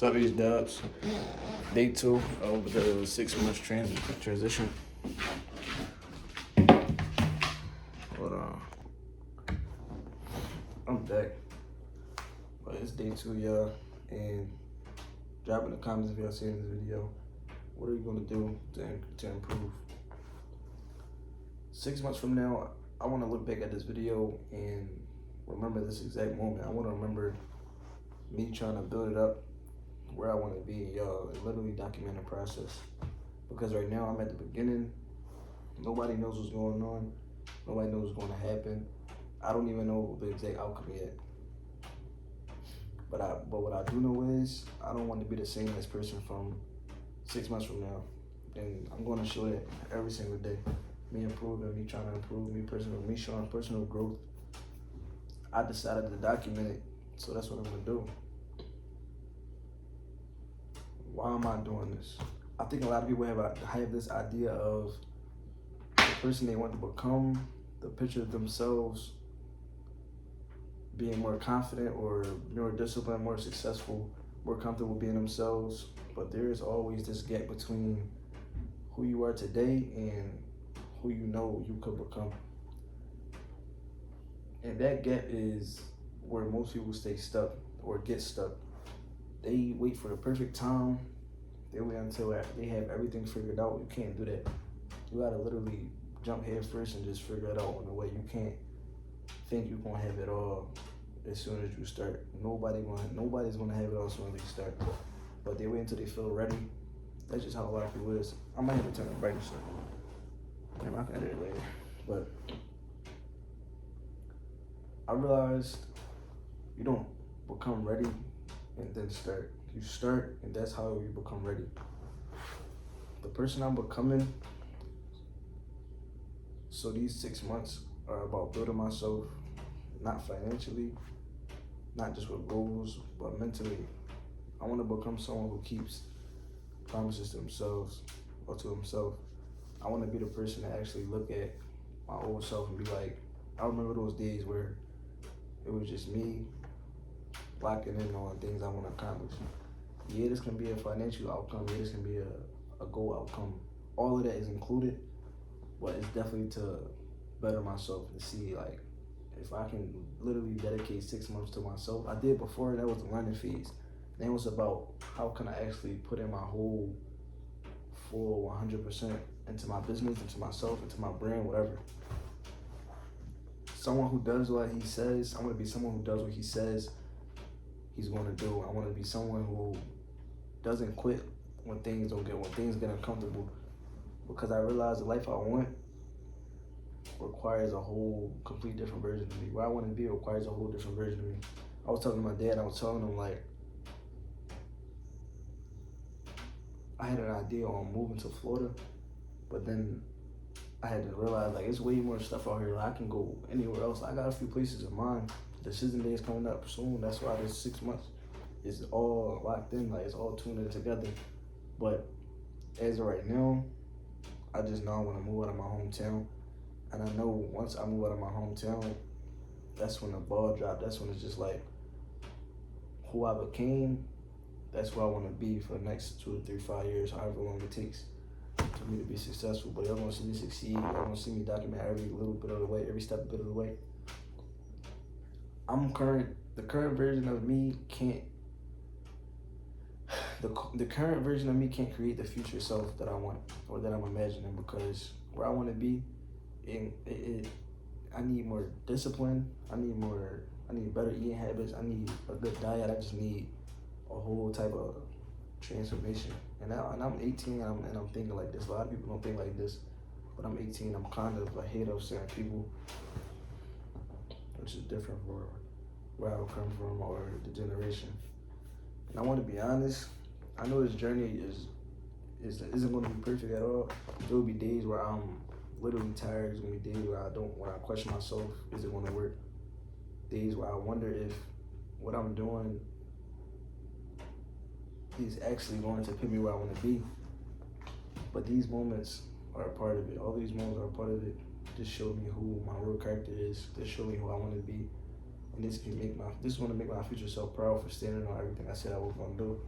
These dubs. Day 2 of the 6 months transition. Hold on. I'm back. But it's day 2, y'all. And drop in the comments if y'all seen this video. What are you gonna do to improve? 6 months from now, I wanna look back at this video and remember this exact moment. I wanna remember me trying to build it up where I want to be, y'all, and literally document the process. Because right now I'm at the beginning. Nobody knows what's going on. Nobody knows what's going to happen. I don't even know the exact outcome yet. But what I do know is I don't want to be the same as person from 6 months from now. And I'm going to show that every single day. Me improving, me trying to improve, me showing personal growth. I decided to document it, so that's what I'm going to do. Why am I doing this? I think a lot of people have this idea of the person they want to become, the picture of themselves being more confident or more disciplined, more successful, more comfortable being themselves. But there is always this gap between who you are today and who you know you could become. And that gap is where most people stay stuck or get stuck. They wait for the perfect time. They wait until they have everything figured out. You can't do that. You gotta literally jump head first and just figure it out on the way. You can't think you're gonna have it all as soon as you start. Nobody's gonna have it all as soon as they start. But they wait until they feel ready. That's just how a lot of people is. I might have to turn the brightness up. I can edit it later. But I realized you don't become ready and then start. You start, and that's how you become ready. The person I'm becoming, so these 6 months are about building myself, not financially, not just with goals, but mentally. I want to become someone who keeps promises to themselves or to himself. I want to be the person to actually look at my old self and be like, I remember those days where it was just me locking in on things I want to accomplish. Yeah, this can be a financial outcome. Yeah, this can be a goal outcome. All of that is included, but it's definitely to better myself and see like if I can literally dedicate 6 months to myself. I did before, that was the learning phase. Then it was about how can I actually put in my whole full 100% into my business, into myself, into my brand, whatever. Someone who does what he says. I want to be someone who does what he says he's going to do. I want to be someone who doesn't quit when things get uncomfortable, because I realize the life I want requires a whole complete different version of me. Where I want to be requires a whole different version of me. I was talking to my dad, I was telling him like I had an idea on moving to Florida, but then I had to realize like it's way more stuff out here. Like, I can go anywhere else. I got a few places in mind. Decision day is coming up soon. That's why this 6 months is all locked in. Like it's all tuned in together. But as of right now, I just know I want to move out of my hometown. And I know once I move out of my hometown, that's when the ball dropped. That's when it's just like who I became. That's where I want to be for the next 2 to 3, 5 years, however long it takes for me to be successful. But y'all gonna see me succeed. Y'all gonna see me document every little bit of the way, every step of the way. The current version of me can't. The current version of me can't create the future self that I want or that I'm imagining, because where I want to be, I need more discipline. I need better eating habits. I need a good diet. I just need a whole type of transformation. And I'm 18 and I'm thinking like this. A lot of people don't think like this, but I'm 18. I'm kind of ahead of certain people, which is different for where I come from or the generation. And I want to be honest. I know this journey isn't going to be perfect at all. There will be days where I'm literally tired. There's going to be days where I question myself. Is it going to work? Days where I wonder if what I'm doing is actually going to put me where I want to be. But these moments are a part of it. All these moments are a part of it. Just show me who my real character is. Just show me who I want to be. And this is going to make my future self proud for standing on everything I said I was going to do.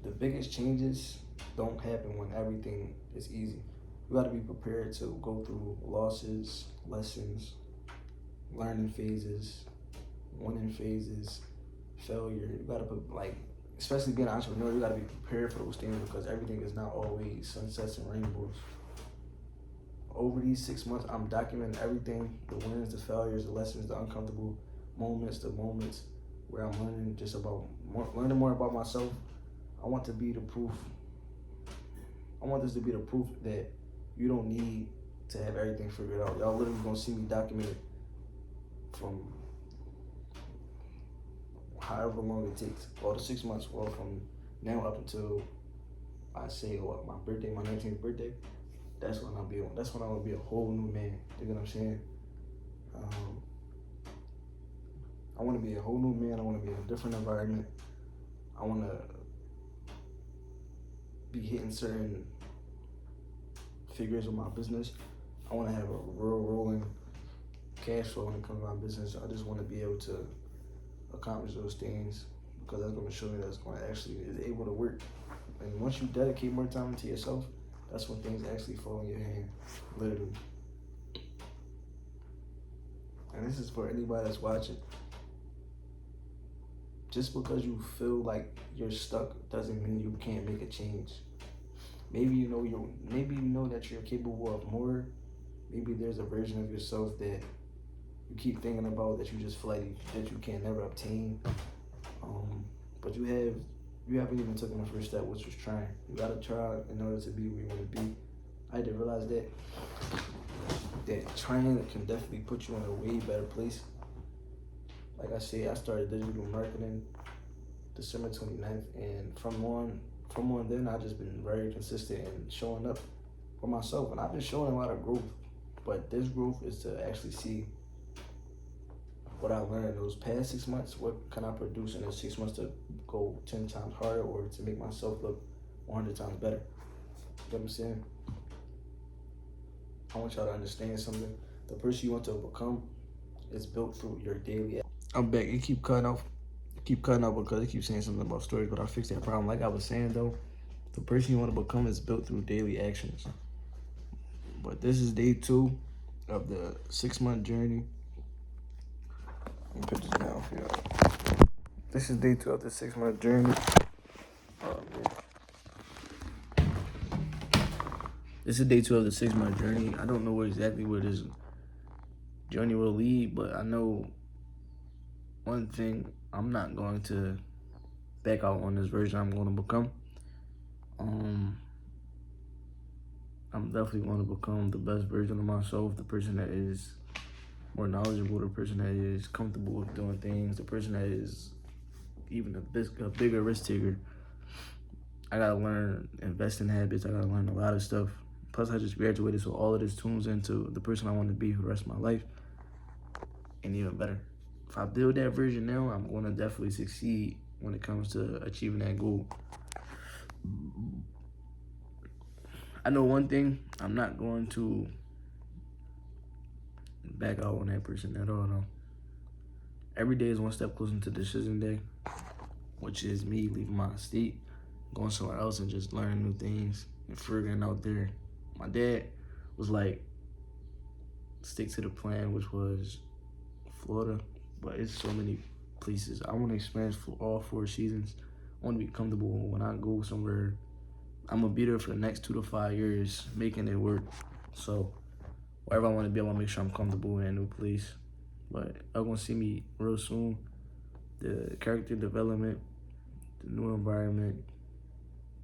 the biggest changes don't happen when everything is easy. You gotta be prepared to go through losses, lessons, learning phases, winning phases, failure. You gotta put like, especially being an entrepreneur, you gotta be prepared for those things because everything is not always sunsets and rainbows. Over these 6 months, I'm documenting everything: the wins, the failures, the lessons, the uncomfortable moments, the moments where I'm learning just about learning more about myself. I want to be the proof. I want this to be the proof that you don't need to have everything figured out. Y'all literally gonna see me document it from however long it takes, or the 6 months, or from now up until I say what, my birthday, my 19th birthday. That's when I'll be on. That's when I will be a whole new man. You know what I'm saying? I want to be a whole new man. I want to be in a different environment. I want to be hitting certain figures with my business. I want to have a real rolling cash flow when it comes to my business. I just want to be able to accomplish those things because that's going to show me that it's going to actually is able to work. And once you dedicate more time to yourself, that's when things actually fall in your hand, literally. And this is for anybody that's watching. Just because you feel like you're stuck doesn't mean you can't make a change. Maybe you know that you're capable of more. Maybe there's a version of yourself that you keep thinking about that you just feel like that you can never obtain. But you haven't even taken the first step, which was trying. You gotta try in order to be where you wanna be. I had to realize that trying can definitely put you in a way better place. Like I said, I started digital marketing December 29th, and from on then, I've just been very consistent in showing up for myself. And I've been showing a lot of growth, but this growth is to actually see what I learned those past 6 months. What can I produce in those 6 months to go 10 times harder or to make myself look 100 times better? You know what I'm saying? I want y'all to understand something. The person you want to become is built through your daily. I'm back. It keep cutting off because it keeps saying something about stories, but I fixed that problem. Like I was saying though, the person you want to become is built through daily actions. But this is day 2 of the 6-month journey. Let me put this down for y'all. This is day 2 of the 6-month journey. This is day 2 of the 6-month journey. I don't know exactly where this journey will lead, but I know one thing: I'm not going to back out on this version I'm going to become. I'm definitely going to become the best version of myself, the person that is more knowledgeable, the person that is comfortable with doing things, the person that is even a bigger risk taker. I gotta learn investing habits. I gotta learn a lot of stuff. Plus, I just graduated, so all of this tunes into the person I want to be for the rest of my life, and even better. If I build that version now, I'm gonna definitely succeed when it comes to achieving that goal. I know one thing: I'm not going to back out on that person at all. No. Every day is one step closer to decision day, which is me leaving my state, going somewhere else, and just learning new things and figuring out there. My dad was like, stick to the plan, which was Florida, but it's so many places. I want to experience all 4 seasons. I want to be comfortable when I go somewhere. I'm gonna be there for the next 2 to 5 years, making it work. So wherever I want to be, I want to make sure I'm comfortable in a new place. But I'm gonna see me real soon. The character development, the new environment,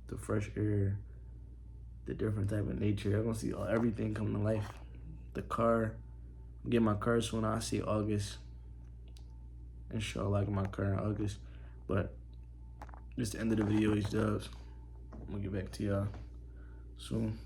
the fresh air, the different type of nature. I'm gonna see everything come to life. The car, I'm getting my car soon. I see August. Inshallah, I get my car in August. But this is the end of the video, H-Dubs. I'm gonna get back to y'all soon.